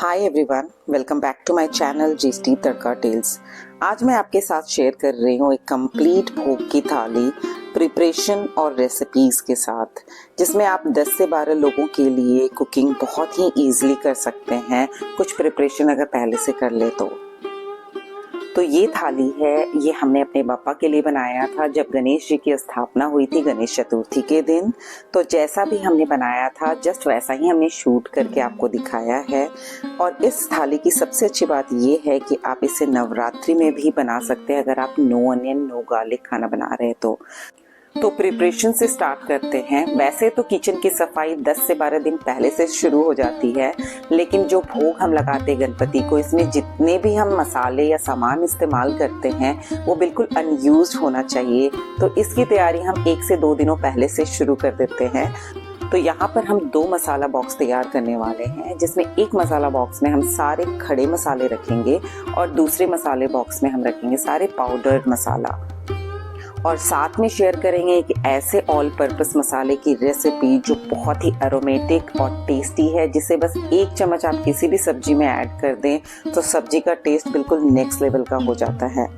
Hi everyone, welcome back to my channel GST Tadka tales. आज मैं आपके साथ शेयर कर रही हूँ एक कंप्लीट भोग की थाली प्रिपरेशन और रेसिपीज के साथ, जिसमें आप 10 से 12 लोगों के लिए कुकिंग बहुत ही इजीली कर सकते हैं, कुछ प्रिपरेशन अगर पहले से कर ले तो ये थाली है, ये हमने अपने पापा के लिए बनाया था जब गणेश जी की स्थापना हुई थी गणेश चतुर्थी के दिन। तो जैसा भी हमने बनाया था जस्ट वैसा ही हमने शूट करके आपको दिखाया है। और इस थाली की सबसे अच्छी बात ये है कि आप इसे नवरात्रि में भी बना सकते हैं अगर आप नो अनियन नो गार्लिक खाना बना रहे हैं तो प्रिपरेशन से स्टार्ट करते हैं। वैसे तो किचन की सफाई 10 से 12 दिन पहले से शुरू हो जाती है, लेकिन जो भोग हम लगाते हैं गणपति को, इसमें जितने भी हम मसाले या सामान इस्तेमाल करते हैं वो बिल्कुल अनयूज्ड होना चाहिए। तो इसकी तैयारी हम 1 से 2 दिनों पहले से शुरू कर देते हैं। तो यहाँ पर हम 2 मसाला बॉक्स तैयार करने वाले हैं, जिसमें एक मसाला बॉक्स में हम सारे खड़े मसाले रखेंगे और दूसरे मसाले बॉक्स में हम रखेंगे सारे पाउडर्ड मसाला। और साथ में शेयर करेंगे कि ऐसे ऑल पर्पस मसाले की रेसिपी जो बहुत ही एरोमेटिक और टेस्टी है, जिसे बस 1 चम्मच आप किसी भी सब्जी में ऐड कर दें तो सब्जी का टेस्ट बिल्कुल नेक्स्ट लेवल का हो जाता है।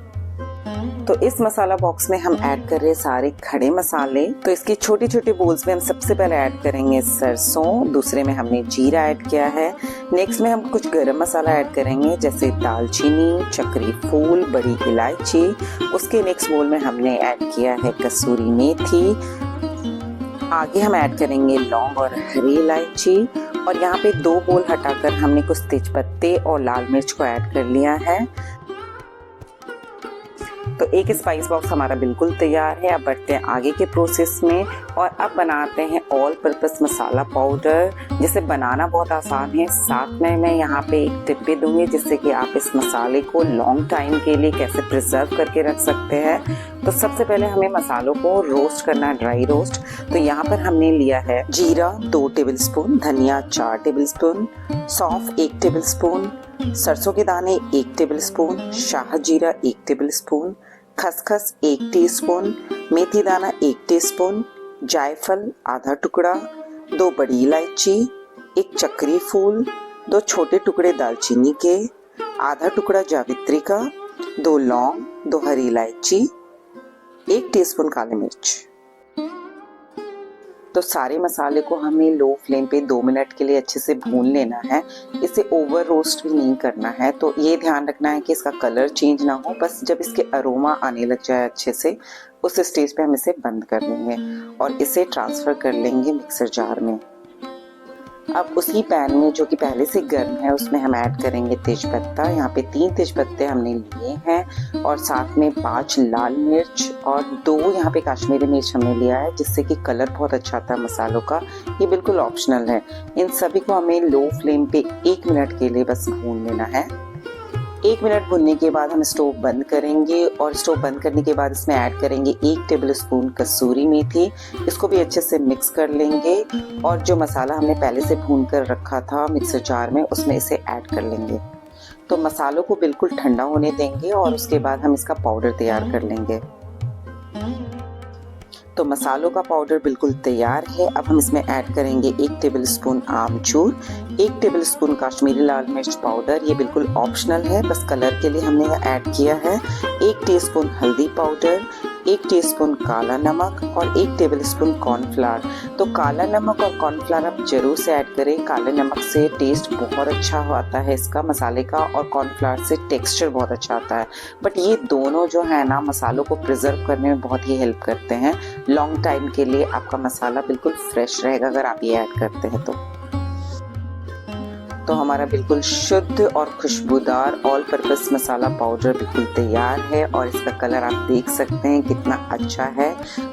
तो इस मसाला बॉक्स में हम ऐड कर रहे हैं सारे खड़े मसाले। तो इसकी छोटी छोटी बोल्स में हम सबसे पहले ऐड करेंगे सरसों, दूसरे में हमने जीरा ऐड किया है। नेक्स्ट में हम कुछ गरम मसाला ऐड करेंगे जैसे दालचीनी, चक्री फूल, बड़ी इलायची। उसके नेक्स्ट बोल में हमने ऐड किया है कसूरी मेथी। आगे हम ऐड करेंगे लौंग और हरी इलायची। और यहाँ पे 2 बोल हटाकर हमने कुछ तेजपत्ते और लाल मिर्च को ऐड कर लिया है। तो एक स्पाइस बॉक्स हमारा बिल्कुल तैयार है। अब बढ़ते हैं आगे के प्रोसेस में और अब बनाते हैं ऑल पर्पस मसाला पाउडर, जिसे बनाना बहुत आसान है। साथ में मैं यहाँ पे एक टिप भी दूंगी जिससे कि आप इस मसाले को लॉन्ग टाइम के लिए कैसे प्रिजर्व करके रख सकते हैं। तो सबसे पहले हमें मसालों को रोस्ट करना है, ड्राई रोस्ट। तो यहाँ पर हमने लिया है जीरा 2 टेबलस्पून, धनिया 4 टेबलस्पून, सौंफ 1 टेबलस्पून, सरसों के दाने 1 टेबलस्पून, शाह जीरा 1 टेबलस्पून, खसखस 1 टीस्पून, मेथी दाना 1 टीस्पून, जायफल आधा टुकड़ा, 2 बड़ी इलायची, 1 चक्री फूल, 2 छोटे टुकड़े दालचीनी के, आधा टुकड़ा जावित्री का, 2 लौंग, 2 हरी इलायची, 1 टीस्पून काली मिर्च। तो सारे मसाले को हमें लो फ्लेम पे 2 मिनट के लिए अच्छे से भून लेना है। इसे ओवर रोस्ट भी नहीं करना है। तो ये ध्यान रखना है कि इसका कलर चेंज ना हो, बस जब इसके अरोमा आने लग जाए अच्छे से उस स्टेज पे हम इसे बंद कर देंगे और इसे ट्रांसफ़र कर लेंगे मिक्सर जार में। अब उसी पैन में जो कि पहले से गर्म है उसमें हम ऐड करेंगे तेजपत्ता। यहाँ पे 3 तेजपत्ते हमने लिए हैं और साथ में 5 लाल मिर्च और 2 यहाँ पे कश्मीरी मिर्च हमने लिया है, जिससे कि कलर बहुत अच्छा आता है मसालों का। ये बिल्कुल ऑप्शनल है। इन सभी को हमें लो फ्लेम पे 1 मिनट के लिए बस भून लेना है। 1 मिनट भुनने के बाद हम स्टोव बंद करेंगे और स्टोव बंद करने के बाद इसमें ऐड करेंगे 1 टेबलस्पून कसूरी मेथी। इसको भी अच्छे से मिक्स कर लेंगे और जो मसाला हमने पहले से भून कर रखा था मिक्सर जार में उसमें इसे ऐड कर लेंगे। तो मसालों को बिल्कुल ठंडा होने देंगे और उसके बाद हम इसका पाउडर तैयार कर लेंगे। तो मसालों का पाउडर बिल्कुल तैयार है। अब हम इसमें ऐड करेंगे 1 टेबलस्पून आमचूर, 1 टेबलस्पून कश्मीरी लाल मिर्च पाउडर। ये बिल्कुल ऑप्शनल है, बस कलर के लिए हमने ऐड किया है। 1 टीस्पून हल्दी पाउडर, 1 टीस्पून काला नमक और 1 टेबलस्पून कॉर्नफ्लावर। तो काला नमक और कॉर्नफ्लावर आप जरूर से ऐड करें। काले नमक से टेस्ट बहुत अच्छा आता है इसका मसाले का और कॉर्नफ्लावर से टेक्सचर बहुत अच्छा आता है। बट ये दोनों जो है ना मसालों को प्रिजर्व करने में बहुत ही हेल्प करते हैं। लॉन्ग टाइम के लिए आपका मसाला बिल्कुल फ्रेश रहेगा अगर आप ये ऐड करते हैं तो हमारा बिल्कुल शुद्ध और खुशबूदार ऑल पर्पस मसाला पाउडर बिल्कुल तैयार है और इसका कलर आप देख सकते हैं कितना अच्छा है।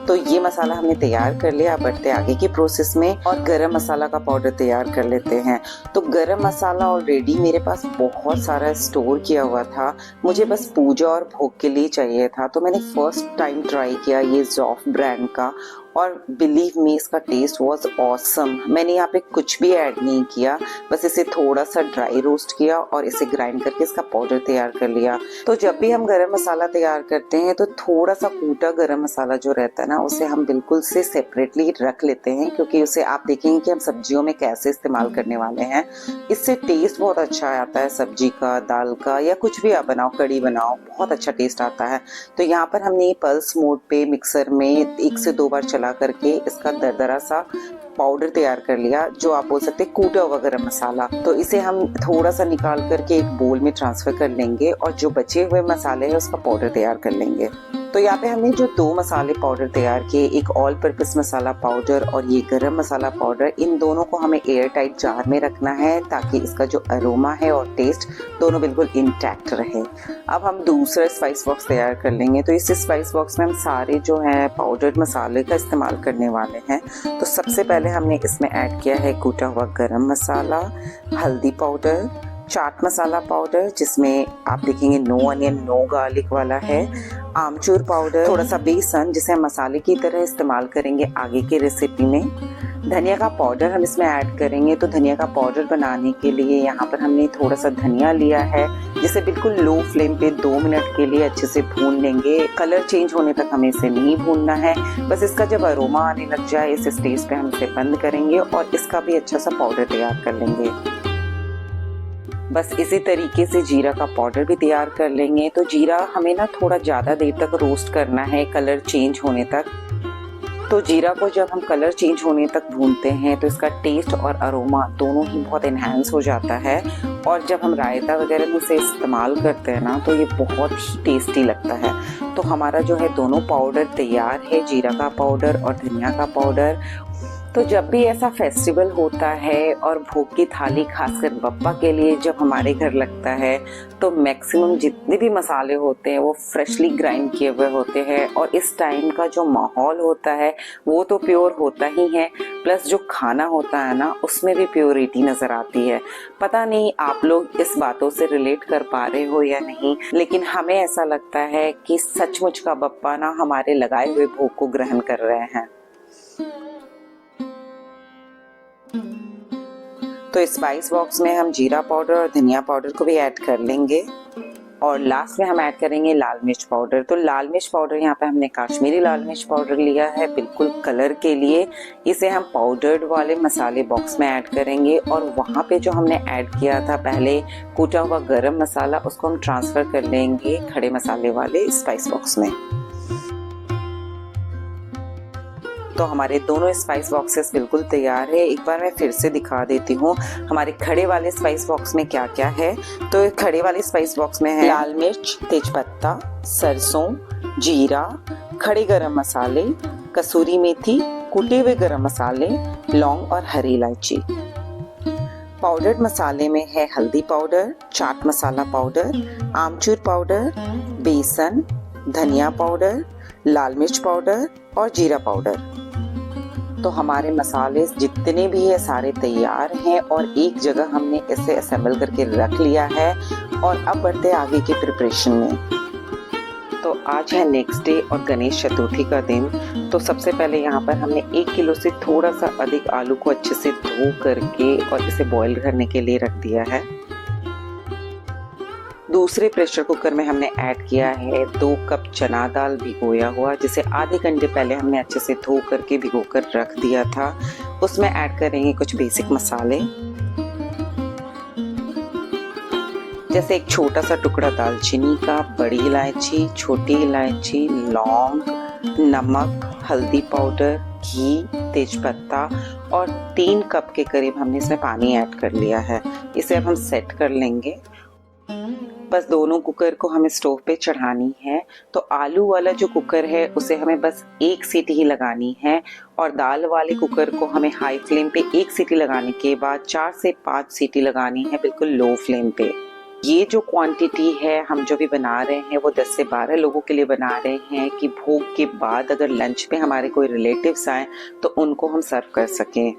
तो ये मसाला हमने तैयार कर लिया। अब बढ़ते आगे के प्रोसेस में और गरम मसाला का पाउडर तैयार कर लेते हैं। तो गरम मसाला ऑलरेडी मेरे पास बहुत सारा स्टोर किया हुआ था, मुझे बस पूजा और भोग के लिए चाहिए था। तो मैंने फर्स्ट टाइम ट्राई किया ये ज़ॉफ ब्रांड का और बिलीव मी इसका टेस्ट वाज ऑसम। मैंने यहाँ पे कुछ भी ऐड नहीं किया, बस इसे थोड़ा सा ड्राई रोस्ट किया और इसे ग्राइंड करके इसका पाउडर तैयार कर लिया। तो जब भी हम गरम मसाला तैयार करते हैं तो थोड़ा सा कूटा गरम मसाला जो रहता है ना, उसे हम बिल्कुल से सेपरेटली रख लेते हैं, क्योंकि उसे आप देखेंगे कि हम सब्जियों में कैसे इस्तेमाल करने वाले हैं। इससे टेस्ट बहुत अच्छा आता है, सब्जी का, दाल का, या कुछ भी आप बनाओ, कड़ी बनाओ, बहुत अच्छा टेस्ट आता है। तो यहाँ पर हमने पल्स मोड पे मिक्सर में 1 से 2 बार चला करके इसका दरदरा सा पाउडर तैयार कर लिया, जो आप बोल सकते हैं कूटा हुआ गरम मसाला। तो इसे हम थोड़ा सा निकाल करके एक बोल में ट्रांसफर कर लेंगे और जो बचे हुए मसाले हैं उसका पाउडर तैयार कर लेंगे। तो यहाँ पे हमने जो 2 मसाले पाउडर तैयार किए, एक ऑल पर्पस मसाला पाउडर और ये गरम मसाला पाउडर, इन दोनों को हमें एयर टाइट जार में रखना है ताकि इसका जो अरोमा है और टेस्ट दोनों बिल्कुल इंटैक्ट रहे। अब हम दूसरा स्पाइस बॉक्स तैयार कर लेंगे। तो इस स्पाइस बॉक्स में हम सारे जो है पाउडर्ड मसाले का इस्तेमाल करने वाले हैं। तो सबसे पहले हमने इसमें ऐड किया है कूटा हुआ गरम मसाला, हल्दी पाउडर, चाट मसाला पाउडर जिसमें आप देखेंगे नो अनियन नो गार्लिक वाला है, आमचूर पाउडर, थोड़ा सा बेसन जिसे हम मसाले की तरह इस्तेमाल करेंगे आगे की रेसिपी में, धनिया का पाउडर हम इसमें ऐड करेंगे। तो धनिया का पाउडर बनाने के लिए यहाँ पर हमने थोड़ा सा धनिया लिया है, जिसे बिल्कुल लो फ्लेम पे 2 मिनट के लिए अच्छे से भून लेंगे। कलर चेंज होने तक हमें इसे नहीं भूनना है, बस इसका जब अरोमा आने लग जाए इस स्टेज पे हम इसे बंद करेंगे और इसका भी अच्छा सा पाउडर तैयार कर लेंगे। बस इसी तरीके से जीरा का पाउडर भी तैयार कर लेंगे। तो जीरा हमें ना थोड़ा ज़्यादा देर तक रोस्ट करना है, कलर चेंज होने तक। तो जीरा को जब हम कलर चेंज होने तक भूनते हैं तो इसका टेस्ट और अरोमा दोनों ही बहुत इन्हांस हो जाता है, और जब हम रायता वगैरह में इसे इस्तेमाल करते हैं ना तो ये बहुत ही टेस्टी लगता है। तो हमारा जो है दोनों पाउडर तैयार है, जीरा का पाउडर और धनिया का पाउडर। तो जब भी ऐसा फेस्टिवल होता है और भोग की थाली खासकर बप्पा के लिए जब हमारे घर लगता है, तो मैक्सिमम जितने भी मसाले होते हैं वो फ्रेशली ग्राइंड किए हुए होते हैं, और इस टाइम का जो माहौल होता है वो तो प्योर होता ही है, प्लस जो खाना होता है ना उसमें भी प्योरिटी नज़र आती है। पता नहीं आप लोग इस बातों से रिलेट कर पा रहे हो या नहीं, लेकिन हमें ऐसा लगता है कि सचमुच का बप्पा ना हमारे लगाए हुए भोग को ग्रहण कर रहे हैं। तो स्पाइस बॉक्स में हम जीरा पाउडर और धनिया पाउडर को भी ऐड कर लेंगे, और लास्ट में हम ऐड करेंगे लाल मिर्च पाउडर। तो लाल मिर्च पाउडर यहाँ पे हमने काश्मीरी लाल मिर्च पाउडर लिया है बिल्कुल कलर के लिए। इसे हम पाउडर्ड वाले मसाले बॉक्स में ऐड करेंगे, और वहाँ पे जो हमने ऐड किया था पहले कूटा हुआ गरम मसाला, उसको हम ट्रांसफ़र कर लेंगे खड़े मसाले वाले स्पाइस बॉक्स में। तो हमारे दोनों स्पाइस बॉक्सेस बिल्कुल तैयार है। एक बार मैं फिर से दिखा देती हूँ हमारे खड़े वाले स्पाइस बॉक्स में क्या क्या है। तो खड़े वाले स्पाइस बॉक्स में है लाल मिर्च, तेजपत्ता, सरसों, जीरा, खड़े गरम मसाले, कसूरी मेथी, कूटे हुए गरम मसाले, लौंग और हरी इलायची। पाउडर्ड मसाले में है हल्दी पाउडर, चाट मसाला पाउडर, आमचूर पाउडर, बेसन, धनिया पाउडर, लाल मिर्च पाउडर और जीरा पाउडर। तो हमारे मसाले जितने भी है सारे तैयार हैं, और एक जगह हमने इसे असेंबल करके रख लिया है। और अब बढ़ते आगे के प्रिपरेशन में। तो आज है नेक्स्ट डे और गणेश चतुर्थी का दिन। तो सबसे पहले यहाँ पर हमने 1 किलो से थोड़ा सा अधिक आलू को अच्छे से धो करके और इसे बॉईल करने के लिए रख दिया है। दूसरे प्रेशर कुकर में हमने ऐड किया है 2 कप चना दाल भिगोया हुआ, जिसे आधे घंटे पहले हमने अच्छे से धो करके भिगोकर रख दिया था। उसमें ऐड करेंगे कुछ बेसिक मसाले, जैसे एक छोटा सा टुकड़ा दालचीनी का, बड़ी इलायची, छोटी इलायची, लौंग, नमक, हल्दी पाउडर, घी, तेजपत्ता, और 3 कप के करीब हमने इसमें पानी ऐड कर लिया है। इसे अब हम सेट कर लेंगे। बस दोनों कुकर को हमें स्टोव पे चढ़ानी है। तो आलू वाला जो कुकर है उसे हमें बस 1 सीटी ही लगानी है, और दाल वाले कुकर को हमें हाई फ्लेम पे 1 सीटी लगाने के बाद 4 से 5 सीटी लगानी है बिल्कुल लो फ्लेम पे। ये जो क्वांटिटी है हम जो भी बना रहे हैं वो 10 से 12 लोगों के लिए बना रहे हैं, कि भोग के बाद अगर लंच पे हमारे कोई रिलेटिव्स आए तो उनको हम सर्व कर सकें।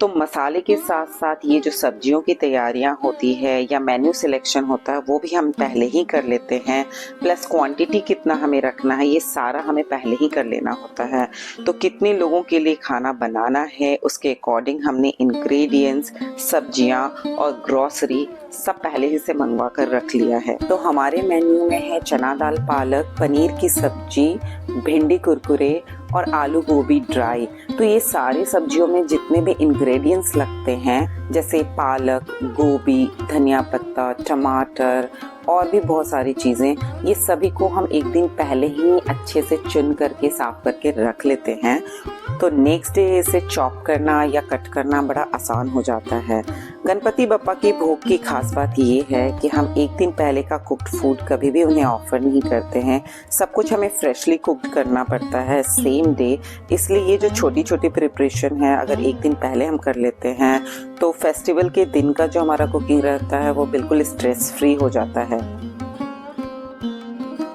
तो मसाले के साथ साथ ये जो सब्जियों की तैयारियां होती है या मेन्यू सिलेक्शन होता है वो भी हम पहले ही कर लेते हैं। प्लस क्वांटिटी कितना हमें रखना है ये सारा हमें पहले ही कर लेना होता है। तो कितने लोगों के लिए खाना बनाना है उसके अकॉर्डिंग हमने इंग्रेडिएंट्स, सब्जियां और ग्रोसरी सब पहले ही से मंगवा कर रख लिया है। तो हमारे मेन्यू में है चना दाल पालक, पनीर की सब्जी, भिंडी कुरकुरे और आलू गोभी ड्राई। तो ये सारी सब्जियों में जितने भी इंग्रेडिएंट्स लगते हैं जैसे पालक, गोभी, धनिया पत्ता, टमाटर और भी बहुत सारी चीज़ें, ये सभी को हम एक दिन पहले ही अच्छे से चुन करके साफ करके रख लेते हैं। तो नेक्स्ट डे इसे चॉप करना या कट करना बड़ा आसान हो जाता है। गणपति बप्पा की भोग की खास बात ये है कि हम एक दिन पहले का कुक्ड फूड कभी भी उन्हें ऑफर नहीं करते हैं। सब कुछ हमें फ्रेशली कुक्ड करना पड़ता है सेम डे। इसलिए ये जो छोटी छोटी प्रिपरेशन है अगर एक दिन पहले हम कर लेते हैं तो फेस्टिवल के दिन का जो हमारा कुकिंग रहता है वो बिल्कुल स्ट्रेस फ्री हो जाता है।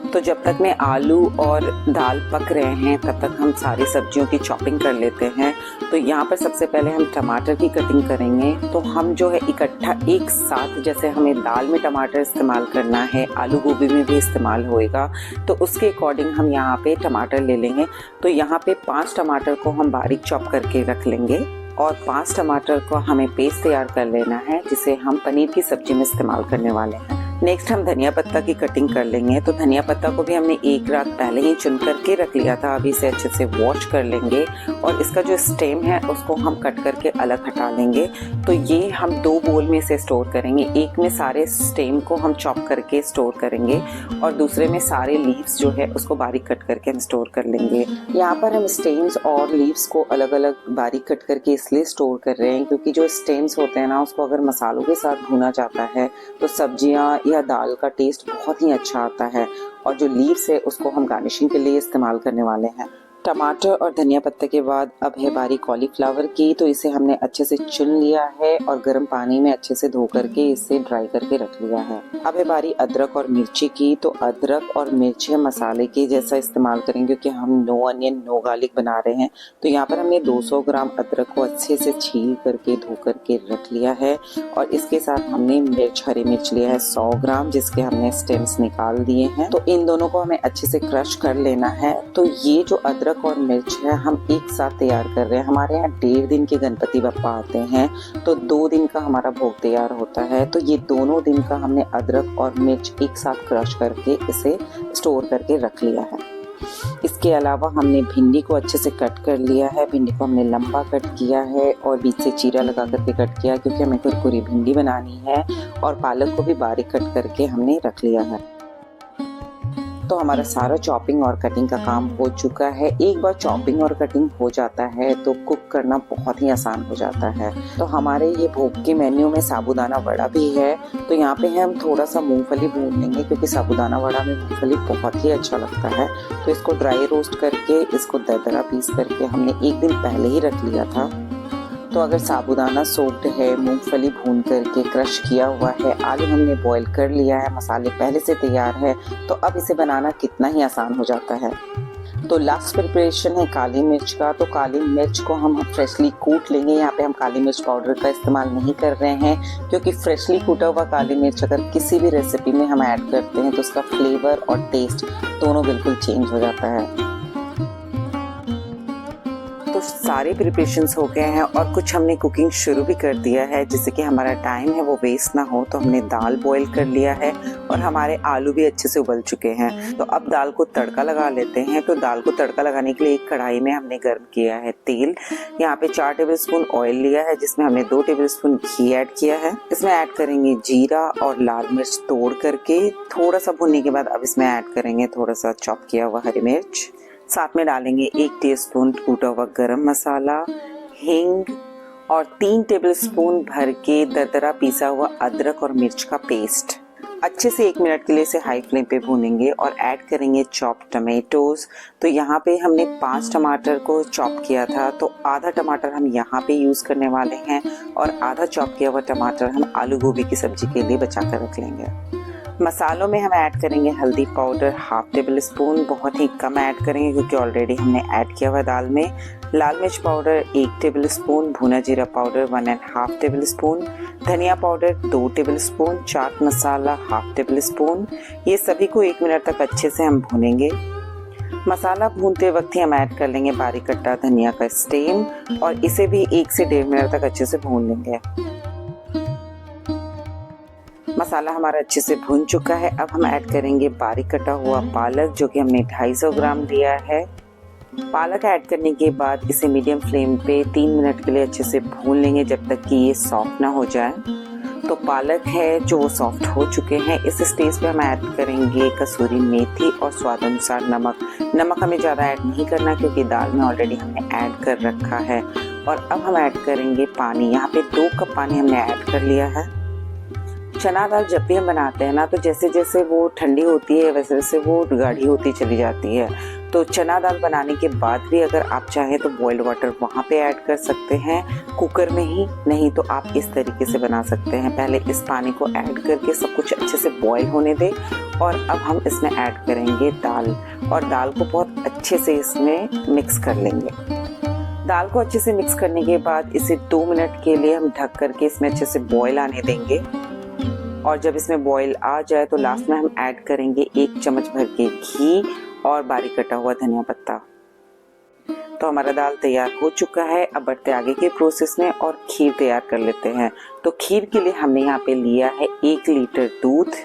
तो जब तक में आलू और दाल पक रहे हैं तब तक हम सारी सब्जियों की चॉपिंग कर लेते हैं। तो यहाँ पर सबसे पहले हम टमाटर की कटिंग करेंगे। तो हम जो है इकट्ठा एक साथ, जैसे हमें दाल में टमाटर इस्तेमाल करना है, आलू गोभी में भी इस्तेमाल होएगा, तो उसके अकॉर्डिंग हम यहाँ पे टमाटर ले लेंगे। तो यहाँ पे 5 टमाटर को हम बारीक चॉप करके रख लेंगे और 5 टमाटर को हमें पेस्ट तैयार कर लेना है जिसे हम पनीर की सब्जी में इस्तेमाल करने वाले हैं। नेक्स्ट हम धनिया पत्ता की कटिंग कर लेंगे। तो धनिया पत्ता को भी हमने एक रात पहले ही चुन करके रख लिया था। अभी इसे अच्छे से वॉश कर लेंगे और इसका जो स्टेम है उसको हम कट करके अलग हटा लेंगे। तो ये हम 2 बोल में इसे स्टोर करेंगे। एक में सारे स्टेम को हम चॉप करके स्टोर करेंगे और दूसरे में सारे लीव्स जो है उसको बारीक कट करके हम स्टोर कर लेंगे। यहाँ पर हम स्टेम्स और लीव्स को अलग अलग बारीक कट करके इसलिए स्टोर कर रहे हैं क्योंकि जो स्टेम्स होते हैं ना उसको अगर मसालों के साथ भुना जाता है तो सब्जियाँ या दाल का टेस्ट बहुत ही अच्छा आता है। और जो लीव्स है उसको हम गार्निशिंग के लिए इस्तेमाल करने वाले हैं। टमाटर और धनिया पत्ते के बाद अब है बारी कॉलीफ्लावर की। तो इसे हमने अच्छे से चुन लिया है और गर्म पानी में अच्छे से धो करके इसे ड्राई करके रख लिया है। अब है बारी अदरक और मिर्ची की। तो अदरक और मिर्ची हम मसाले के जैसा इस्तेमाल करेंगे क्योंकि हम नो अनियन नो गार्लिक बना रहे हैं। तो यहाँ पर हमने 200 ग्राम अदरक को अच्छे से छील करके धो करके रख लिया है और इसके साथ हमने हरी मिर्च लिया है 100 ग्राम जिसके हमने स्टेम्स निकाल दिए हैं। तो इन दोनों को हमें अच्छे से क्रश कर लेना है। तो ये जो अदरक और मिर्च है हम एक साथ तैयार कर रहे हैं। हमारे यहाँ 1.5 दिन के गणपति बप्पा आते हैं तो 2 दिन का हमारा भोग तैयार होता है। तो ये दोनों दिन का हमने अदरक और मिर्च एक साथ क्रश करके इसे स्टोर करके रख लिया है। इसके अलावा हमने भिंडी को अच्छे से कट कर लिया है। भिंडी को हमने लंबा कट किया है और बीच से चीरा लगा करके कट किया क्योंकि हमें कुरकुरी भिंडी बनानी है। और पालक को भी बारीक कट करके हमने रख लिया है। तो हमारा सारा चॉपिंग और कटिंग का काम हो चुका है। एक बार चॉपिंग और कटिंग हो जाता है तो कुक करना बहुत ही आसान हो जाता है। तो हमारे ये भोग के मेन्यू में साबूदाना वड़ा भी है। तो यहाँ पे हम थोड़ा सा मूंगफली भून लेंगे क्योंकि साबूदाना वड़ा में मूंगफली बहुत ही अच्छा लगता है। तो इसको ड्राई रोस्ट करके इसको दरदरा पीस करके हमने एक दिन पहले ही रख लिया था। तो अगर साबूदाना सोक्ड है, मूंगफली भून करके क्रश किया हुआ है, आलू हमने बॉईल कर लिया है, मसाले पहले से तैयार है, तो अब इसे बनाना कितना ही आसान हो जाता है। तो लास्ट प्रिपरेशन है काली मिर्च का। तो काली मिर्च को हम फ्रेशली कूट लेंगे। यहाँ पे हम काली मिर्च पाउडर का इस्तेमाल नहीं कर रहे हैं क्योंकि फ्रेशली कूटा हुआ काली मिर्च अगर किसी भी रेसिपी में हम ऐड करते हैं तो उसका फ्लेवर और टेस्ट दोनों बिल्कुल चेंज हो जाता है। तो सारे प्रिपरेशंस हो गए हैं और कुछ हमने कुकिंग शुरू भी कर दिया है जिससे कि हमारा टाइम है वो वेस्ट ना हो। तो हमने दाल बॉईल कर लिया है और हमारे आलू भी अच्छे से उबल चुके हैं। तो अब दाल को तड़का लगा लेते हैं। तो दाल को तड़का लगाने के लिए एक कढ़ाई में हमने गर्म किया है तेल। यहाँ पे 4 टेबलस्पून ऑयल लिया है जिसमें हमने 2 टेबलस्पून घी ऐड किया है। इसमें ऐड करेंगे जीरा और लाल मिर्च तोड़ करके। थोड़ा सा भुनने के बाद अब इसमें ऐड करेंगे थोड़ा सा चॉप किया हुआ हरी मिर्च। साथ में डालेंगे 1 टीस्पून कूटा हुआ गरम मसाला, हींग और 3 टेबलस्पून भर के दरदरा पीसा हुआ अदरक और मिर्च का पेस्ट। अच्छे से 1 मिनट के लिए इसे हाई फ्लेम पे भूनेंगे और ऐड करेंगे चॉप टमेटोज। तो यहाँ पे हमने 5 टमाटर को चॉप किया था तो आधा टमाटर हम यहाँ पे यूज़ करने वाले हैं और आधा चॉप किया हुआ टमाटर हम आलू गोभी की सब्जी के लिए बचा कर रख लेंगे। मसालों में हम ऐड करेंगे हल्दी पाउडर हाफ टेबल स्पून, बहुत ही कम ऐड करेंगे क्योंकि ऑलरेडी हमने ऐड किया हुआ दाल में। लाल मिर्च पाउडर 1 टेबल स्पून, भुना जीरा पाउडर 1.5 टेबल स्पून, धनिया powder 2 table spoon, chaat masala half table spoon. ये सभी को 1 मिनट तक अच्छे से हम भूनेंगे। मसाला भूनते वक्त ही हम ऐड कर लेंगे बारीक कटा धनिया का स्टेम और इसे भी 1 से 1.5 मिनट तक अच्छे से भून लेंगे। मसाला हमारा अच्छे से भून चुका है। अब हम ऐड करेंगे बारीक कटा हुआ पालक जो कि हमने 250 ग्राम लिया है। पालक ऐड करने के बाद इसे मीडियम फ्लेम पे 3 मिनट के लिए अच्छे से भून लेंगे जब तक कि ये सॉफ्ट ना हो जाए। तो पालक है जो सॉफ्ट हो चुके हैं। इस स्टेज पे हम ऐड करेंगे कसूरी मेथी और स्वाद अनुसार नमक। नमक हमें ज़्यादा ऐड नहीं करना क्योंकि दाल में ऑलरेडी हमने ऐड कर रखा है। और अब हम ऐड करेंगे पानी। यहाँ पे 2 कप पानी हमने ऐड कर लिया है। चना दाल जब भी हम बनाते हैं ना तो जैसे जैसे वो ठंडी होती है वैसे वैसे वो गाढ़ी होती चली जाती है। तो चना दाल बनाने के बाद भी अगर आप चाहें तो बॉइल्ड वाटर वहाँ पे ऐड कर सकते हैं कुकर में ही, नहीं तो आप इस तरीके से बना सकते हैं। पहले इस पानी को ऐड करके सब कुछ अच्छे से बॉईल होने दें और अब हम इसमें ऐड करेंगे दाल और दाल को बहुत अच्छे से इसमें मिक्स कर लेंगे। दाल को अच्छे से मिक्स करने के बाद इसे 2 मिनट के लिए हम ढक करके इसमें अच्छे से बॉईल आने देंगे। और जब इसमें बॉईल आ जाए तो लास्ट में हम ऐड करेंगे 1 चम्मच भर के घी और बारीक कटा हुआ धनिया पत्ता। तो हमारा दाल तैयार हो चुका है। अब बढ़ते आगे के प्रोसेस में और खीर तैयार कर लेते हैं। तो खीर के लिए हमने यहाँ पे लिया है 1 लीटर दूध।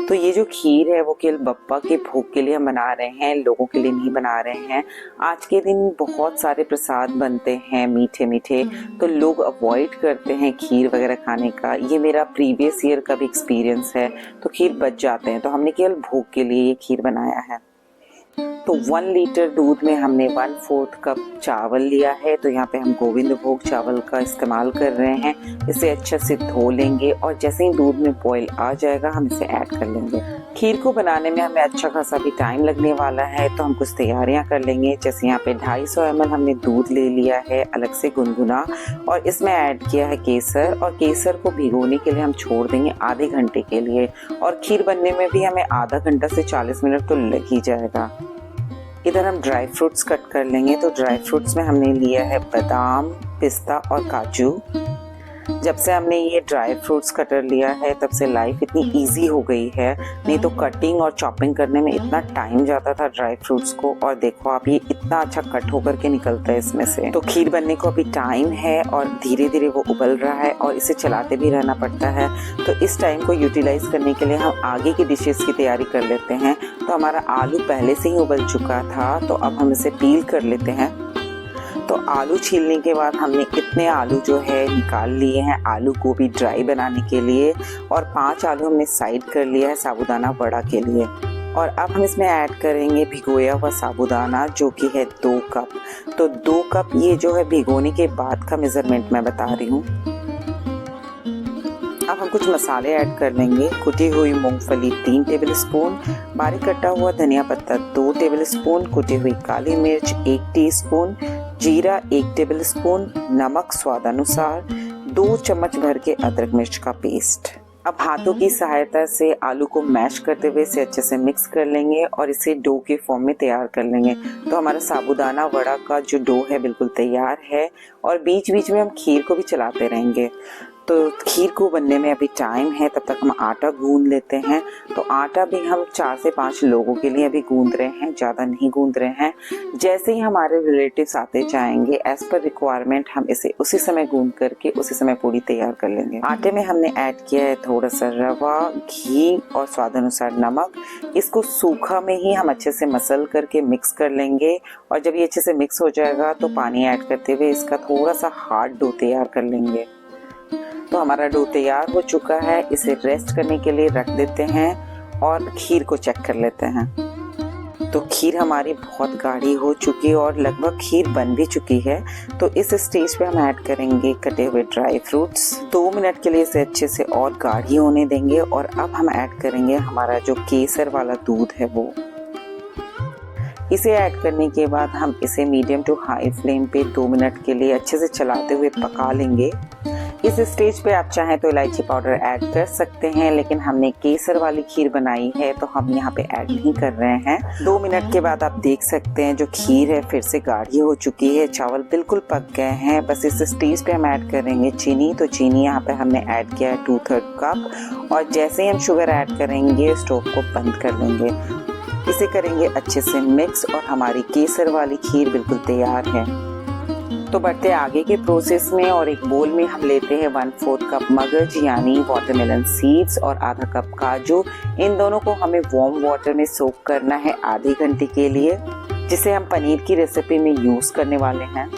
तो ये जो खीर है वो केवल बप्पा के भोग के लिए हम बना रहे हैं, लोगों के लिए नहीं बना रहे हैं। आज के दिन बहुत सारे प्रसाद बनते हैं मीठे मीठे, तो लोग अवॉइड करते हैं खीर वगैरह खाने का। ये मेरा प्रीवियस ईयर का भी एक्सपीरियंस है। तो खीर बच जाते हैं, तो हमने केवल भोग के लिए ये खीर बनाया है। तो 1 लीटर दूध में हमने 1/4 कप चावल लिया है। तो यहाँ पे हम गोविंद भोग चावल का इस्तेमाल कर रहे हैं। इसे अच्छे से धो लेंगे और जैसे ही दूध में बॉईल आ जाएगा हम इसे ऐड कर लेंगे। खीर को बनाने में हमें अच्छा खासा भी टाइम लगने वाला है, तो हम कुछ तैयारियां कर लेंगे। जैसे यहाँ पे 250 ml हमने दूध ले लिया है अलग से गुनगुना और इसमें ऐड किया है केसर और केसर को भिगोने के लिए हम छोड़ देंगे आधे घंटे के लिए। और खीर बनने में भी हमें आधा घंटा से 40 मिनट तो लग ही जाएगा। इधर हम ड्राई फ्रूट्स कट कर लेंगे। तो ड्राई फ्रूट्स में हमने लिया है बादाम, पिस्ता और काजू। जब से हमने ये ड्राई फ्रूट्स कटर लिया है तब से लाइफ इतनी इजी हो गई है, नहीं तो कटिंग और चॉपिंग करने में इतना टाइम जाता था ड्राई फ्रूट्स को। और देखो आप ये इतना अच्छा कट होकर के निकलता है इसमें से। तो खीर बनने को अभी टाइम है और धीरे धीरे वो उबल रहा है और इसे चलाते भी रहना पड़ता है। तो इस टाइम को यूटिलाइज करने के लिए हम आगे की डिशेस की तैयारी कर लेते हैं। तो हमारा आलू पहले से ही उबल चुका था, तो अब हम इसे पील कर लेते हैं। तो आलू छीलने के बाद हमने इतने आलू जो है निकाल लिए हैं आलू को भी ड्राई बनाने के लिए, और 5 आलू हमने साइड कर लिया है साबूदाना वड़ा के लिए। और अब हम इसमें ऐड करेंगे भिगोया हुआ साबूदाना जो कि है 2 कप। तो 2 कप ये जो है भिगोने के बाद का मेजरमेंट मैं बता रही हूँ। अब हम कुछ मसाले ऐड कर लेंगे। कुटी हुई मूंगफली 3 टेबल स्पून, बारीक कटा हुआ धनिया पत्ता 2 टेबल स्पून, कुटी हुई काली मिर्च 1 टीस्पून, जीरा 1 टेबल स्पून, नमक स्वाद अनुसार, 2 चम्मच भर के अदरक मिर्च का पेस्ट। अब हाथों की सहायता से आलू को मैश करते हुए इसे अच्छे से मिक्स कर लेंगे और इसे डो के फॉर्म में तैयार कर लेंगे। तो हमारा साबूदाना वड़ा का जो डो है बिल्कुल तैयार है और बीच बीच में हम खीर को भी चलाते रहेंगे। तो खीर को बनने में अभी टाइम है, तब तक हम आटा गूंद लेते हैं। तो आटा भी हम 4 से 5 लोगों के लिए अभी गूंद रहे हैं, ज़्यादा नहीं गूंद रहे हैं। जैसे ही हमारे रिलेटिव्स आते जाएंगे एज पर रिक्वायरमेंट हम इसे उसी समय गूंद करके उसी समय पूरी तैयार कर लेंगे। आटे में हमने ऐड किया है थोड़ा सा रवा, घी और स्वाद अनुसार नमक। इसको सूखा में ही हम अच्छे से मसल करके मिक्स कर लेंगे और जब ये अच्छे से मिक्स हो जाएगा तो पानी ऐड करते हुए इसका थोड़ा सा हार्ड डो तैयार कर लेंगे। तो हमारा डो तैयार हो चुका है, इसे रेस्ट करने के लिए रख देते हैं और खीर को चेक कर लेते हैं। तो खीर हमारी बहुत गाढ़ी हो चुकी है और लगभग खीर बन भी चुकी है। तो इस स्टेज पे हम ऐड करेंगे कटे हुए ड्राई फ्रूट्स। 2 मिनट के लिए इसे अच्छे से और गाढ़ी होने देंगे और अब हम ऐड करेंगे हमारा जो केसर वाला दूध है वो। इसे ऐड करने के बाद हम इसे मीडियम टू हाई फ्लेम पे 2 मिनट के लिए अच्छे से चलाते हुए पका लेंगे। इस स्टेज पे आप चाहें तो इलायची पाउडर ऐड कर सकते हैं, लेकिन हमने केसर वाली खीर बनाई है तो हम यहाँ पे ऐड नहीं कर रहे हैं। 2 मिनट के बाद आप देख सकते हैं जो खीर है फिर से गाढ़ी हो चुकी है, चावल बिल्कुल पक गए हैं। बस इस स्टेज पे हम ऐड करेंगे चीनी। तो चीनी यहाँ पे हमने ऐड किया है 2/3 कप, और जैसे ही हम शुगर ऐड करेंगे स्टोव को बंद कर लेंगे। इसे करेंगे अच्छे से मिक्स और हमारी केसर वाली खीर बिल्कुल तैयार है। तो बढ़ते आगे के प्रोसेस में, और एक बोल में हम लेते हैं 1/4 कप मगज यानी वाटरमेलन सीड्स और आधा कप काजू। इन दोनों को हमें वार्म वाटर में सोक करना है आधे घंटे के लिए, जिसे हम पनीर की रेसिपी में यूज करने वाले हैं।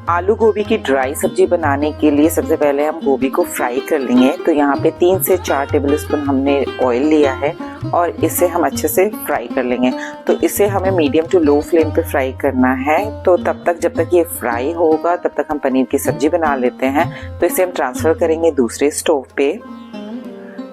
आलू गोभी की ड्राई सब्जी बनाने के लिए सबसे पहले हम गोभी को फ्राई कर लेंगे। तो यहाँ पे 3 से 4 टेबलस्पून हमने ऑयल लिया है और इसे हम अच्छे से फ्राई कर लेंगे। तो इसे हमें मीडियम टू लो फ्लेम पे फ्राई करना है। तो तब तक जब तक ये फ्राई होगा तब तक हम पनीर की सब्जी बना लेते हैं। तो इसे हम ट्रांसफर करेंगे दूसरे स्टोव पे।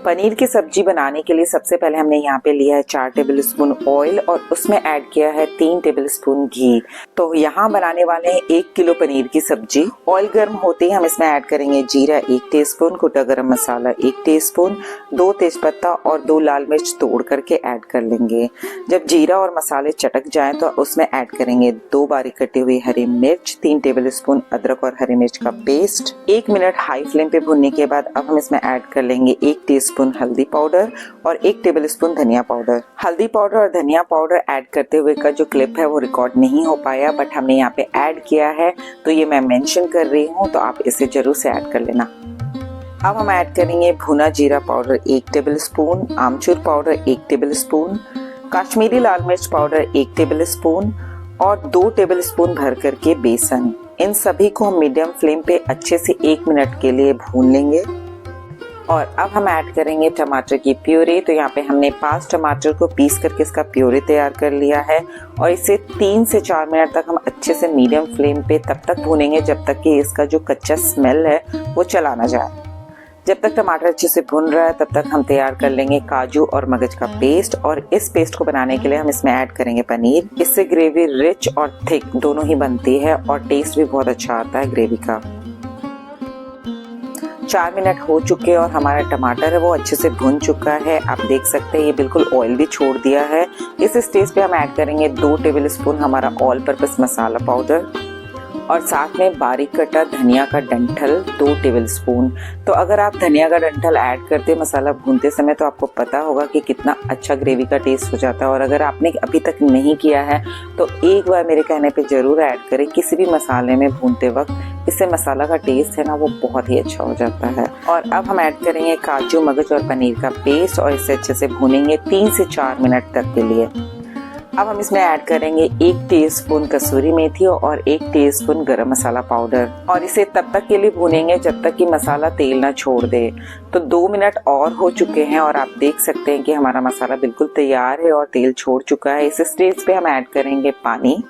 पनीर की सब्जी बनाने के लिए सबसे पहले हमने यहाँ पे लिया है 4 टेबलस्पून ऑयल और उसमें ऐड किया है 3 टेबलस्पून घी। तो यहाँ बनाने वाले हैं 1 किलो पनीर की सब्जी। ऑयल गर्म होते ही हम इसमें ऐड करेंगे जीरा 1 टीस्पून, कुटा गरम मसाला 1 टीस्पून, 2 तेजपत्ता और 2 लाल मिर्च तोड़ करके ऐड कर लेंगे। जब जीरा और मसाले चटक जाएं तो उसमें ऐड करेंगे 2 बारीक कटी हुई हरी मिर्च, 3 टेबलस्पून अदरक और हरी मिर्च का पेस्ट। 1 मिनट हाई फ्लेम पे भुनने के बाद अब हम इसमें ऐड कर लेंगे 1 टीस्पून हल्दी पाउडर और 1 टेबलस्पून धनिया पाउडर। हल्दी पाउडर और धनिया पाउडर ऐड करते हुए का जो क्लिप है वो रिकॉर्ड नहीं हो पाया, बट हमने यहाँ पे ऐड किया है तो ये मैं मेंशन कर रही हूँ, तो आप इसे जरूर से ऐड कर लेना। अब हम ऐड करेंगे भुना जीरा पाउडर 1 टेबलस्पून, आमचूर पाउडर 1 टेबलस्पून, कश्मीरी लाल मिर्च पाउडर 1 टेबलस्पून और 2 टेबलस्पून भर करके बेसन। इन सभी को हम मीडियम फ्लेम पे अच्छे से 1 मिनट के लिए भून लेंगे। और अब हम ऐड करेंगे टमाटर की प्यूरी। तो यहाँ पे हमने 5 टमाटर को पीस करके इसका प्यूरी तैयार कर लिया है और इसे 3 से 4 मिनट तक हम अच्छे से मीडियम फ्लेम पे तब तक भूनेंगे जब तक कि इसका जो कच्चा स्मेल है वो चला ना जाए। जब तक टमाटर अच्छे से भुन रहा है तब तक हम तैयार कर लेंगे काजू और मगज का पेस्ट, और इस पेस्ट को बनाने के लिए हम इसमें ऐड करेंगे पनीर। इससे ग्रेवी रिच और थिक दोनों ही बनती है और टेस्ट भी बहुत अच्छा आता है ग्रेवी का। 4 मिनट हो चुके और हमारा टमाटर है वो अच्छे से भुन चुका है। आप देख सकते हैं ये बिल्कुल ऑयल भी छोड़ दिया है। इस स्टेज पे हम ऐड करेंगे 2 टेबलस्पून हमारा ऑल पर्पस मसाला पाउडर और साथ में बारीक कटा धनिया का डंठल 2 टेबलस्पून। तो अगर आप धनिया का डंठल ऐड करते मसाला भूनते समय तो आपको पता होगा कि कितना अच्छा ग्रेवी का टेस्ट हो जाता है। और अगर आपने अभी तक नहीं किया है तो एक बार मेरे कहने पे जरूर ऐड करें किसी भी मसाले में भूनते वक्त। इससे मसाला का टेस्ट है ना वो बहुत ही अच्छा हो जाता है। और अब हम ऐड करेंगे काजू मगज और पनीर का पेस्ट और इसे अच्छे से भूनेंगे 3 से 4 मिनट तक के लिए। अब हम इसमें ऐड करेंगे 1 टीस्पून कसूरी मेथी और 1 टीस्पून गरम मसाला पाउडर और इसे तब तक के लिए भूनेंगे जब तक कि मसाला तेल ना छोड़ दे। तो 2 मिनट और हो चुके हैं और आप देख सकते हैं कि हमारा मसाला बिल्कुल तैयार है और तेल छोड़ चुका है। इस स्टेज पे हम ऐड करेंगे पानी।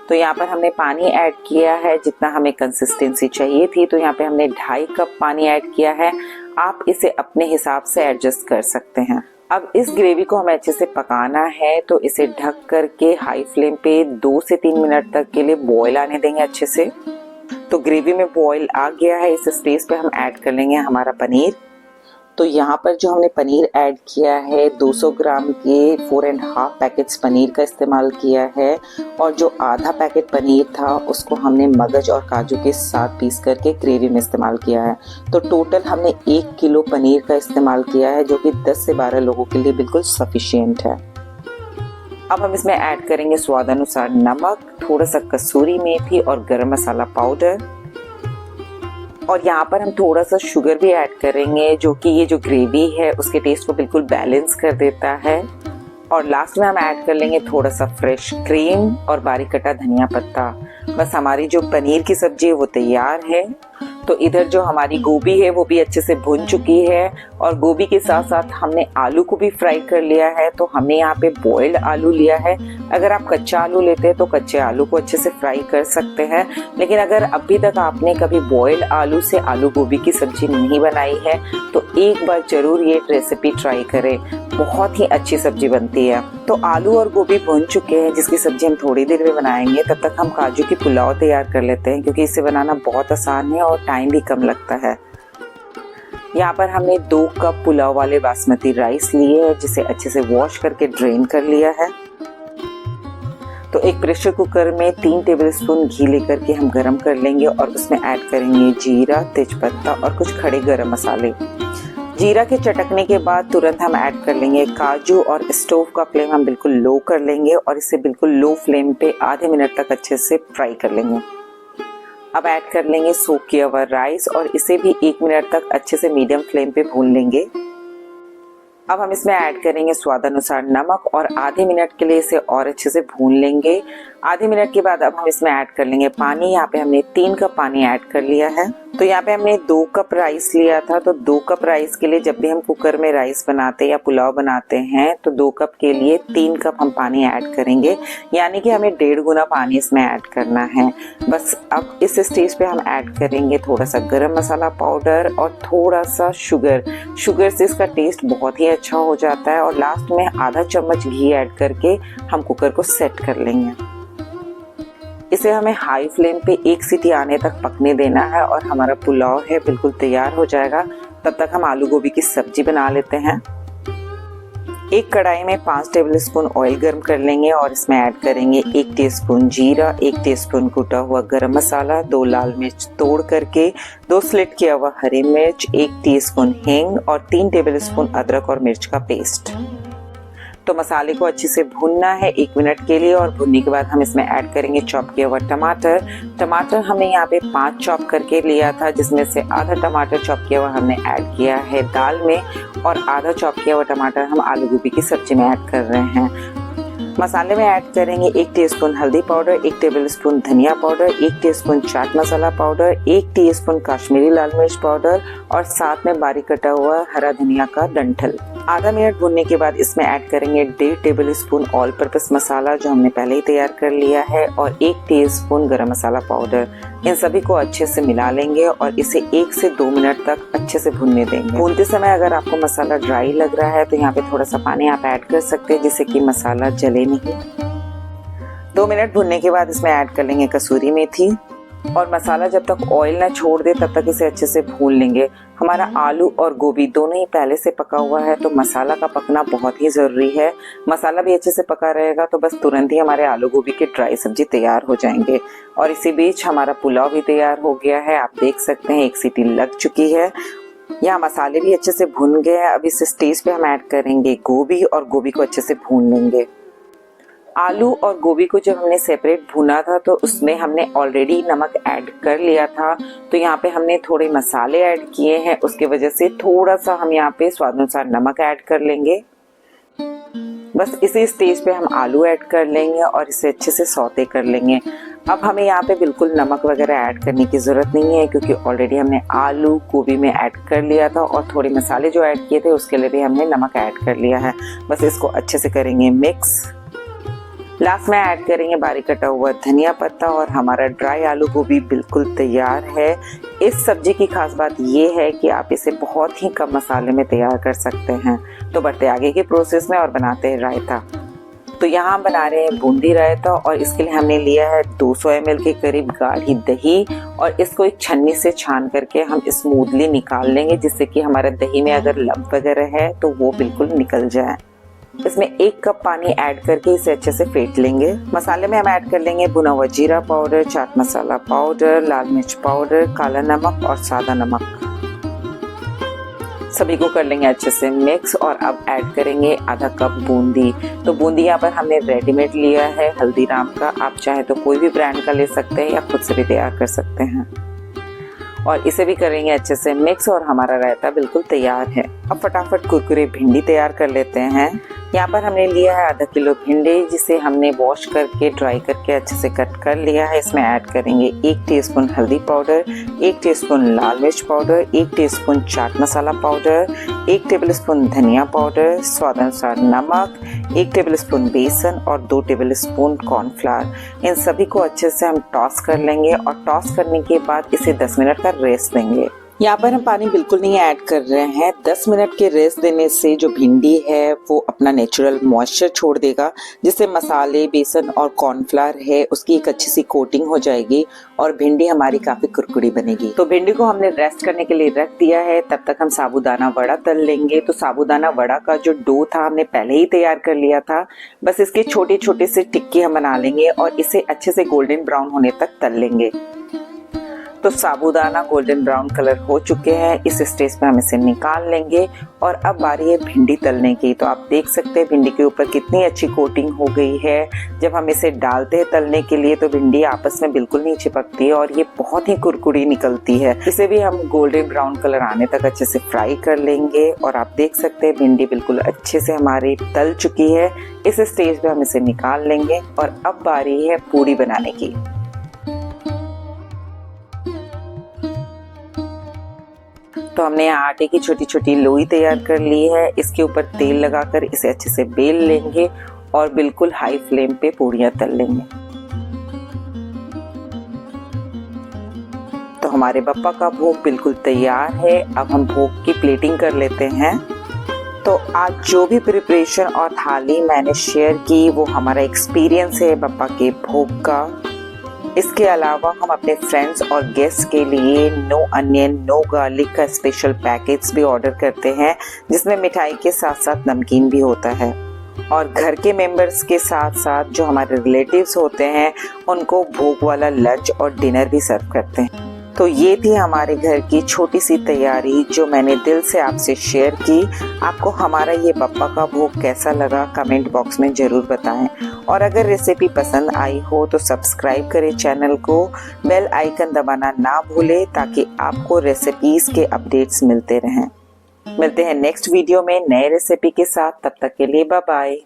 तो यहाँ पर हमने पानी ऐड किया है जितना हमें कंसिस्टेंसी चाहिए थी। तो यहाँ पे हमने 2.5 कप पानी ऐड किया है। आप इसे अपने हिसाब से एडजस्ट कर सकते हैं। अब इस ग्रेवी को हमें अच्छे से पकाना है तो इसे ढक करके हाई फ्लेम पे 2 से 3 मिनट तक के लिए बॉईल आने देंगे अच्छे से। तो ग्रेवी में बॉईल आ गया है। इस स्टेज पे हम ऐड कर लेंगे हमारा पनीर। तो यहाँ पर जो हमने पनीर ऐड किया है 200 ग्राम के 4.5 पैकेट्स पनीर का इस्तेमाल किया है और जो आधा पैकेट पनीर था उसको हमने मगज और काजू के साथ पीस करके ग्रेवी में इस्तेमाल किया है। तो टोटल हमने 1 किलो पनीर का इस्तेमाल किया है जो कि 10 से 12 लोगों के लिए बिल्कुल सफिशिएंट है। अब हम इसमें ऐड करेंगे स्वाद अनुसार नमक, थोड़ा सा कसूरी मेथी और गरम मसाला पाउडर और यहाँ पर हम थोड़ा सा शुगर भी ऐड करेंगे जो कि ये जो ग्रेवी है उसके टेस्ट को बिल्कुल बैलेंस कर देता है। और लास्ट में हम ऐड कर लेंगे थोड़ा सा फ्रेश क्रीम और बारीक कटा धनिया पत्ता। बस हमारी जो पनीर की सब्जी है वो तैयार है। तो इधर जो हमारी गोभी है वो भी अच्छे से भुन चुकी है और गोभी के साथ साथ हमने आलू को भी फ्राई कर लिया है। तो हमने यहाँ पे बॉइल्ड आलू लिया है। अगर आप कच्चा आलू लेते हैं तो कच्चे आलू को अच्छे से फ्राई कर सकते हैं, लेकिन अगर अभी तक आपने कभी बॉइल्ड आलू से आलू गोभी की सब्जी नहीं बनाई है तो एक बार जरूर ये रेसिपी ट्राई करें। बहुत ही अच्छी सब्जी बनती है। तो तो आलू और गोभी भून चुके हैं, जिसकी सब्जी हम थोड़ी देर में बनाएंगे। तब तक हम काजू की पुलाव तैयार कर लेते हैं, क्योंकि इसे बनाना बहुत आसान है और टाइम भी कम लगता है। यहाँ पर हमने 2 कप पुलाव वाले बासमती राइस लिए हैं, जिसे अच्छे से वॉश करके ड्रेन कर लिया है। तो एक प्रेशर कुकर में 3 टेबलस्पून घी लेकर के हम गरम कर लेंगे और उसमें ऐड करेंगे जीरा, तेजपत्ता और कुछ खड़े गरम मसाले। जीरा के चटकने के बाद तुरंत हम ऐड कर लेंगे काजू और स्टोव का फ्लेम हम बिल्कुल लो कर लेंगे और इसे बिल्कुल लो फ्लेम पे आधे मिनट तक अच्छे से फ्राई कर लेंगे। अब ऐड कर लेंगे सोक किया हुआ राइस और इसे भी 1 मिनट तक अच्छे से मीडियम फ्लेम पे भून लेंगे। अब हम इसमें ऐड करेंगे स्वाद अनुसार नमक और आधे मिनट के लिए इसे और अच्छे से भून लेंगे। आधे मिनट के बाद अब हम इसमें ऐड कर लेंगे पानी। यहाँ पे हमने 3 कप पानी ऐड कर लिया है। तो यहाँ पे हमने 2 कप राइस लिया था, तो 2 कप राइस के लिए जब भी हम कुकर में राइस बनाते हैं या पुलाव बनाते हैं तो 2 कप के लिए 3 कप हम पानी ऐड करेंगे, यानी कि हमें 1.5 गुना पानी इसमें ऐड करना है। बस अब इस स्टेज पे हम ऐड करेंगे थोड़ा सा गरम मसाला पाउडर और थोड़ा सा शुगर से इसका टेस्ट बहुत ही अच्छा हो जाता है। और लास्ट में आधा चम्मच घी ऐड करके हम कुकर को सेट कर लेंगे। इसे हमें हाई फ्लेम पे 1 सीटी आने तक पकने देना है और हमारा पुलाव है बिल्कुल तैयार हो जाएगा। तब तक हम आलू गोभी की सब्जी बना लेते हैं। एक कढ़ाई में 5 टेबलस्पून ऑयल गर्म कर लेंगे और इसमें ऐड करेंगे 1 टीस्पून जीरा, 1 टीस्पून कुटा हुआ गरम मसाला, 2 लाल मिर्च तोड़ करके, 2 स्लिट किया हुआ हरी मिर्च, 1 टीस्पून हींग और 3 टेबलस्पून अदरक और मिर्च का पेस्ट। तो मसाले को अच्छे से भूनना है 1 मिनट के लिए और भुनने के बाद हम इसमें ऐड करेंगे चॉप किया हुआ टमाटर हमने यहाँ पे 5 चॉप करके लिया था, जिसमें से आधा टमाटर चॉप किया हुआ हमने ऐड किया है दाल में और आधा चॉप किया हुआ टमाटर हम आलू गोभी की सब्जी में ऐड कर रहे हैं। मसाले में ऐड करेंगे 1 टीस्पून हल्दी पाउडर, 1 टेबलस्पून धनिया powder, 1 teaspoon chaat masala powder, 1 teaspoon Kashmiri लाल मिर्च पाउडर और साथ में बारीक कटा हुआ हरा धनिया का डंठल। आधा मिनट भूनने के बाद इसमें ऐड करेंगे 1.5 टेबलस्पून ऑल पर्पस मसाला जो हमने पहले ही तैयार कर लिया है और 1 टीस्पून गरम मसाला पाउडर। इन सभी को अच्छे से मिला लेंगे और इसे 1 से 2 मिनट तक अच्छे से भूनने देंगे। भूनते समय अगर आपको मसाला ड्राई लग रहा है तो यहाँ पे थोड़ा सा पानी आप ऐड कर सकते हैं, जिससे कि मसाला जले नहीं। 2 मिनट भूनने के बाद इसमें ऐड कर लेंगे कसूरी मेथी और मसाला जब तक ऑयल ना छोड़ दे तब तक इसे अच्छे से भून लेंगे। हमारा आलू और गोभी दोनों ही पहले से पका हुआ है, तो मसाला का पकना बहुत ही ज़रूरी है। मसाला भी अच्छे से पका रहेगा तो बस तुरंत ही हमारे आलू गोभी की ड्राई सब्जी तैयार हो जाएंगे। और इसी बीच हमारा पुलाव भी तैयार हो गया है। आप देख सकते हैं 1 सीटी लग चुकी है। यहाँ मसाले भी अच्छे से भुन गए हैं। अब इस स्टेज पे हम ऐड करेंगे गोभी और गोभी को अच्छे से भून लेंगे। आलू और गोभी को जब हमने सेपरेट भुना था तो उसमें हमने ऑलरेडी नमक ऐड कर लिया था, तो यहाँ पे हमने थोड़े मसाले ऐड किए हैं, उसके वजह से थोड़ा सा हम यहाँ पे स्वाद अनुसार नमक ऐड कर लेंगे। बस इसी स्टेज पे हम आलू ऐड कर लेंगे और इसे अच्छे से सौते कर लेंगे। अब हमें यहाँ पे बिल्कुल नमक वगैरह ऐड करने की ज़रूरत नहीं है, क्योंकि ऑलरेडी हमने आलू गोभी में ऐड कर लिया था और थोड़े मसाले जो ऐड किए थे उसके लिए भी हमने नमक ऐड कर लिया है। बस इसको अच्छे से करेंगे मिक्स। लास्ट में ऐड करेंगे बारीक कटा हुआ धनिया पत्ता और हमारा ड्राई आलू गोभी बिल्कुल तैयार है। इस सब्जी की खास बात ये है कि आप इसे बहुत ही कम मसाले में तैयार कर सकते हैं। तो बढ़ते आगे के प्रोसेस में और बनाते हैं रायता। तो यहाँ हम बना रहे हैं बूंदी रायता और इसके लिए हमने लिया है 200 ml के करीब गाढ़ी दही और इसको एक छन्नी से छान करके हम स्मूथली निकाल लेंगे, जिससे कि हमारे दही में अगर लम्प वगैरह है तो वो बिल्कुल निकल जाए। इसमें 1 कप पानी ऐड करके इसे अच्छे से फेंट लेंगे। मसाले में हम ऐड कर लेंगे भुना हुआ जीरा पाउडर, चाट मसाला पाउडर, लाल मिर्च पाउडर, काला नमक और सादा नमक। सभी को कर लेंगे अच्छे से मिक्स और अब ऐड करेंगे आधा कप बूंदी। तो बूंदी यहाँ पर हमने रेडीमेड लिया है हल्दीराम का, आप चाहे तो कोई भी ब्रांड का ले सकते हैं या खुद से भी तैयार कर सकते हैं। और इसे भी करेंगे अच्छे से मिक्स और हमारा रायता बिल्कुल तैयार है। अब फटाफट कुरकुरे भिंडी तैयार कर लेते हैं। यहाँ पर हमने लिया है आधा किलो भिंडी, जिसे हमने वॉश करके ड्राई करके अच्छे से कट कर लिया है। इसमें ऐड करेंगे 1 टीस्पून हल्दी पाउडर, 1 टीस्पून लाल मिर्च powder, 1 teaspoon chaat masala powder, 1 tablespoon धनिया पाउडर, स्वाद अनुसार नमक, 1 टेबलस्पून बेसन और 2 टेबलस्पून कॉर्नफ्लावर। इन सभी को अच्छे से हम टॉस कर लेंगे और टॉस करने के बाद इसे 10 मिनट का रेस्ट देंगे। यहाँ पर हम पानी बिल्कुल नहीं ऐड कर रहे हैं। 10 मिनट के रेस्ट देने से जो भिंडी है वो अपना नेचुरल मॉइस्चर छोड़ देगा, जिससे मसाले, बेसन और कॉर्नफ्लावर है उसकी एक अच्छी सी कोटिंग हो जाएगी और भिंडी हमारी काफ़ी कुरकुरी बनेगी। तो भिंडी को हमने रेस्ट करने के लिए रख दिया है। तब तक हम साबूदाना वड़ा तल लेंगे। तो साबूदाना वड़ा का जो डो था हमने पहले ही तैयार कर लिया था। बस इसके छोटे छोटे से टिक्की हम बना लेंगे और इसे अच्छे से गोल्डन ब्राउन होने तक तल लेंगे। तो साबूदाना गोल्डन ब्राउन कलर हो चुके हैं। इस स्टेज पे हम इसे निकाल लेंगे और अब बारी है भिंडी तलने की। तो आप देख सकते हैं भिंडी के ऊपर कितनी अच्छी कोटिंग हो गई है। जब हम इसे डालते हैं तलने के लिए तो भिंडी आपस में बिल्कुल नहीं चिपकती है और ये बहुत ही कुरकुरी निकलती है। इसे भी हम गोल्डन ब्राउन कलर आने तक अच्छे से फ्राई कर लेंगे और आप देख सकते हैं भिंडी बिल्कुल अच्छे से हमारी तल चुकी है। इस स्टेज पे हम इसे निकाल लेंगे और अब बारी है पूरी बनाने की। तो हमने यहाँ आटे की छोटी छोटी लोई तैयार कर ली है। इसके ऊपर तेल लगाकर इसे अच्छे से बेल लेंगे और बिल्कुल हाई फ्लेम पे पूड़ियाँ तल लेंगे। तो हमारे बप्पा का भोग बिल्कुल तैयार है। अब हम भोग की प्लेटिंग कर लेते हैं। तो आज जो भी प्रिपरेशन और थाली मैंने शेयर की वो हमारा एक्सपीरियंस है बप्पा के भोग का। इसके अलावा हम अपने फ्रेंड्स और गेस्ट के लिए नो अनियन नो गार्लिक का स्पेशल पैकेट्स भी ऑर्डर करते हैं, जिसमें मिठाई के साथ साथ नमकीन भी होता है। और घर के मेंबर्स के साथ साथ जो हमारे रिलेटिव्स होते हैं उनको भोग वाला लंच और डिनर भी सर्व करते हैं। तो ये थी हमारे घर की छोटी सी तैयारी जो मैंने दिल से आपसे शेयर की। आपको हमारा ये बप्पा का भोग कैसा लगा कमेंट बॉक्स में ज़रूर बताएं। और अगर रेसिपी पसंद आई हो तो सब्सक्राइब करें चैनल को, बेल आइकन दबाना ना भूलें ताकि आपको रेसिपीज़ के अपडेट्स मिलते रहें। मिलते हैं नेक्स्ट वीडियो में नए रेसिपी के साथ। तब तक के लिए बाय बाय।